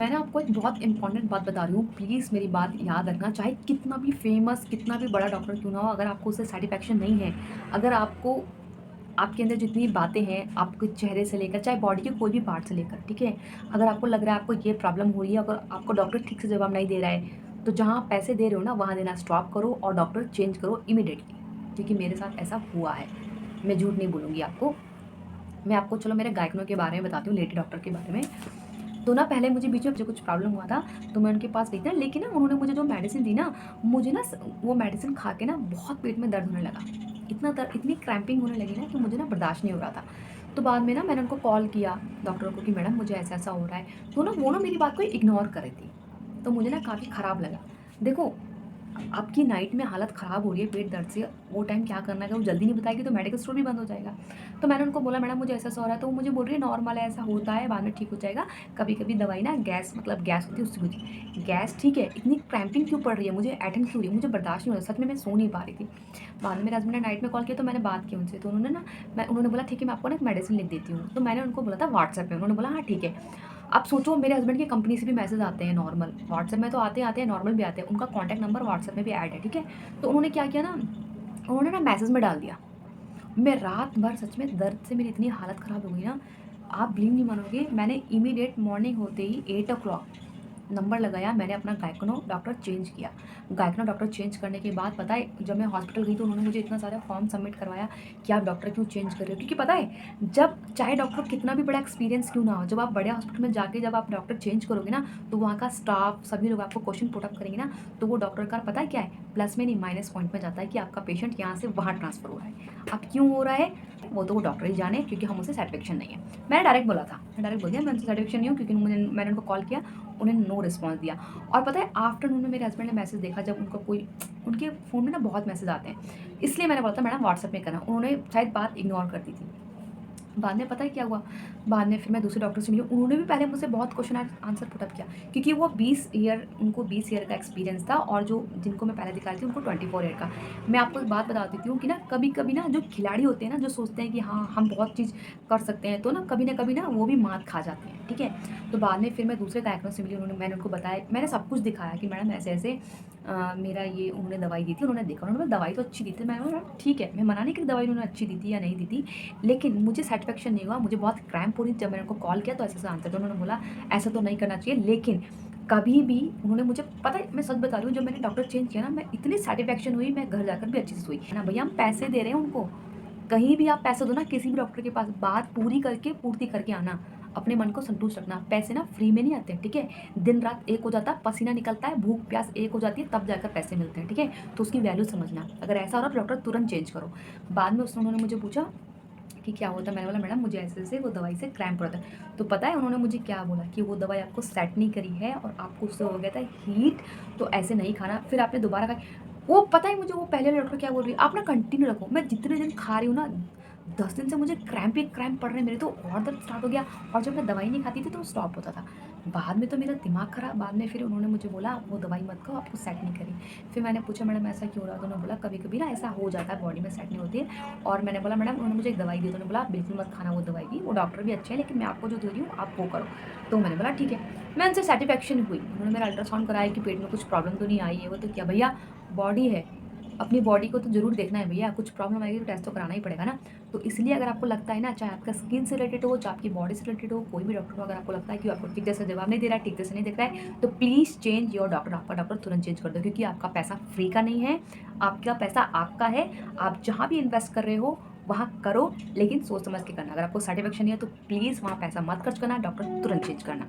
मैं ना आपको एक बहुत इम्पोर्टेंट बात बता रही हूँ, प्लीज़ मेरी बात याद रखना, चाहे कितना भी फ़ेमस, कितना भी बड़ा डॉक्टर क्यों ना हो, अगर आपको उससे सैटिस्फैक्शन नहीं है, अगर आपको आपके अंदर जितनी बातें हैं, आपके चेहरे से लेकर, चाहे बॉडी के कोई भी पार्ट से लेकर, ठीक है? अगर आपको लग रहा है आपको ये प्रॉब्लम हो रही है, अगर आपको डॉक्टर ठीक से जवाब नहीं दे रहा है, तो जहाँ आप पैसे दे रहे हो ना, वहाँ देना स्टॉप करो और डॉक्टर चेंज करो इमीडिएटली, क्योंकि मेरे साथ ऐसा हुआ है। मैं झूठ नहीं बोलूँगी आपको। मैं आपको चलो मेरे गायकों के बारे में बताती हूँ, लेडी डॉक्टर के बारे में। तो ना पहले मुझे बीच में मुझे कुछ प्रॉब्लम हुआ था, तो मैं उनके पास गई थी ना, लेकिन ना उन्होंने मुझे जो मेडिसिन दी ना, मुझे ना वो मेडिसिन खा के ना बहुत पेट में दर्द होने लगा। इतना दर्द, इतनी क्रैम्पिंग होने लगी ना कि मुझे ना बर्दाश्त नहीं हो रहा था। तो बाद में ना मैंने उनको कॉल किया डॉक्टर को कि मैडम मुझे ऐसा-ऐसा हो रहा है। तो ना वो ना मेरी बात को इग्नोर कर रही थी। तो मुझे ना काफ़ी खराब लगा। देखो, आपकी नाइट में हालत ख़राब हो रही है पेट दर्द से, वो टाइम क्या करना है, अगर वो जल्दी नहीं बताएगी तो मेडिकल स्टोर भी बंद हो जाएगा। तो मैंने उनको बोला मैडम मुझे ऐसा-ऐसा हो रहा है, तो वो मुझे बोल रही है नॉर्मल है, ऐसा होता है, बाद में ठीक हो जाएगा। कभी-कभी दवाई ना गैस मतलब गैस होती है उससे होती है। गैस ठीक है, इतनी क्रैम्पिंग क्यों पड़ रही है, मुझे ऐंठन क्यों हो रही है, मुझे बर्दाश्त नहीं हो रहा, सच में मैं सो नहीं पा रही थी। बाद में मेरे हस्बैंड ने नाइट में कॉल किया तो मैंने बात की उनसे, तो उन्होंने बोला ठीक है मैं आपको ना एक मेडिसिन लिख देती हूँ। तो मैंने उनको बोला था व्हाट्सएप पे, उन्होंने बोला हाँ ठीक है। अब सोचो मेरे हस्बैंड की कंपनी से भी मैसेज आते हैं नॉर्मल, व्हाट्सएप में तो आते हैं, नॉर्मल भी आते हैं, उनका कॉन्टैक्ट नंबर व्हाट्सएप में भी ऐड है, ठीक है? तो उन्होंने क्या किया ना, उन्होंने ना मैसेज में डाल दिया। मैं रात भर सच में दर्द से मेरी इतनी हालत ख़राब हो गई ना, आप बिलीव नहीं मानोगे, मैंने इमीडिएट मॉर्निंग होते ही 8 ओ क्लॉक नंबर लगाया, मैंने अपना गायकोनो डॉक्टर चेंज किया। गायकोनो डॉक्टर चेंज करने के बाद पता है जब मैं हॉस्पिटल गई तो उन्होंने मुझे इतना सारा फॉर्म सबमिट करवाया कि आप डॉक्टर क्यों चेंज कर रहे हो? क्योंकि पता है जब चाहे डॉक्टर कितना भी बड़ा एक्सपीरियंस क्यों ना हो, जब आप बड़े हॉस्पिटल में जाके जब आप डॉक्टर चेंज करोगे ना, तो वहाँ का स्टाफ सभी लोग आपको क्वेश्चन पुट अप करेंगे ना, तो वो डॉक्टर का पता है क्या है? प्लस में नहीं माइनस पॉइंट में जाता है कि आपका पेशेंट यहाँ से वहाँ ट्रांसफ़र हो रहा है। अब क्यों हो रहा है? वो तो वो डॉक्टर ही जाने क्योंकि हम उसे सैटिस्फैक्शन नहीं है। मैंने डायरेक्ट बोला था, मैंने डायरेक्ट बोल दिया मैं उनसे सैटिस्फैक्शन नहीं हूँ क्योंकि मैंने उनको कॉल किया, उन्होंने नो रिस्पॉन्स दिया। और पता है आफ्टरनून में मेरे हस्बैंड ने मैसेज देखा जब उनका कोई उनके फ़ोन में ना बहुत मैसेज आते हैं, इसलिए मैंने बोला था मैडम व्हाट्सएप में करना, उन्होंने शायद बात इग्नोर कर दी थी। बाद में पता है क्या हुआ? बाद में फिर मैं दूसरे डॉक्टर से मिली, उन्होंने भी पहले मुझसे बहुत क्वेश्चन आंसर पुट अप किया क्योंकि वो 20 ईयर का एक्सपीरियंस था और जो जिनको मैं पहले दिखा रही थी उनको 24 ईयर का। मैं आपको एक बात बता देती हूँ कि ना कभी-कभी ना जो खिलाड़ी होते हैं ना, जो सोचते हैं कि हाँ, हम बहुत चीज़ कर सकते हैं, तो ना कभी ना वो भी मात खा जाते हैं, ठीक है? तो बाद में फिर मैं दूसरे गायकों से मिली, मैंने उनको बताया, मैंने सब कुछ दिखाया कि मैडम ऐसे-ऐसे मेरा ये उन्होंने दवाई दी थी, उन्होंने देखा, उन्होंने बोला दवाई तो अच्छी दी थी। मैंने बोला ठीक है, मैं मना नहीं कि दवाई उन्होंने अच्छी दी थी या नहीं दी थी, लेकिन मुझे सैटिस्फैक्शन नहीं हुआ, मुझे बहुत क्रैम्प हो रही थी। जब मैंने उनको कॉल किया तो ऐसा-ऐसा आंसर दिया, उन्होंने बोला ऐसा तो नहीं करना चाहिए, लेकिन कभी भी उन्होंने मुझे पता है मैं सच बता रही हूँ जब मैंने डॉक्टर चेंज किया ना, मैं इतनी सैटिस्फैक्शन हुई, मैं घर जाकर भी अच्छे से सोई। है ना भैया, हम पैसे दे रहे हैं उनको, कहीं भी आप पैसे दो ना किसी भी डॉक्टर के पास, बात पूरी करके पूर्ति करके आना, अपने मन को संतुष्ट रखना। पैसे ना फ्री में नहीं आते हैं, ठीक है? दिन-रात एक हो जाता है, पसीना निकलता है, भूख-प्यास एक हो जाती है, तब जाकर पैसे मिलते हैं, ठीक है? तो उसकी वैल्यू समझना। अगर ऐसा हो रहा है तो डॉक्टर तुरंत चेंज करो। बाद में उन्होंने मुझे पूछा कि क्या होता है? मैंने बोला मैडम मुझे ऐसे-ऐसे वो दवाई से क्रैम्प हो रहा था। तो पता है उन्होंने मुझे क्या बोला कि वो दवाई आपको सेट नहीं करी है और आपको उससे हो गया था हीट, तो ऐसे नहीं खाना। फिर आपने दोबारा खाई, वो पता है मुझे वो पहले वाले डॉक्टर क्या बोल रही है, आप ना कंटिन्यू रखो। मैं जितने दिन खा रही हूँ ना, 10 दिन से मुझे क्रैम्प ही क्रैम्प पड़ रहे हैं मेरे, तो और दर्द स्टार्ट हो गया और जब मैं दवाई नहीं खाती थी तो स्टॉप होता था। बाद में तो मेरा दिमाग खराब, बाद में फिर उन्होंने मुझे बोला आप वो दवाई मत खाओ, आपको सेट नहीं करी। फिर मैंने पूछा मैडम ऐसा क्यों हो रहा है? तो उन्होंने बोला कभी-कभी ना ऐसा हो जाता है, बॉडी में सेट नहीं होती है। और मैंने बोला मैडम, उन्होंने मुझे एक दवाई दी, तो उन्होंने बोला आप बिल्कुल मत खाना वो दवाई भी, वो डॉक्टर भी अच्छे हैं लेकिन मैं आपको जो दे रही हूँ आप वो करो। तो मैंने बोला ठीक है। मैं उनसे सैटिस्फैक्शन हुई, उन्होंने मेरा अल्ट्रासाउंड कराया कि पेट में कुछ प्रॉब्लम तो नहीं आई है, वो तो क्या भैया, बॉडी है, अपनी बॉडी को तो ज़रूर देखना है भैया, कुछ प्रॉब्लम आएगी तो टेस्ट तो कराना ही पड़ेगा ना। तो इसलिए अगर आपको लगता है ना, चाहे आपका स्किन से रिलेटेड हो, चाहे आपकी बॉडी से रिलेटेड हो, कोई भी डॉक्टर हो, अगर आपको लगता है कि वो आपको ठीक जैसा जवाब नहीं दे रहा है, ठीक जैसे नहीं देख रहा है, तो प्लीज़ चेंज योर डॉक्टर, आपका डॉक्टर तुरंत चेंज कर दो, क्योंकि आपका पैसा फ्री का नहीं है, आपका पैसा आपका है। आप जहाँ भी इन्वेस्ट कर रहे हो वहाँ करो, लेकिन सोच समझ के करना। अगर आपको सैटिस्फैक्शन नहीं है तो प्लीज़ वहाँ पैसा मत खर्च करना, डॉक्टर तुरंत चेंज करना।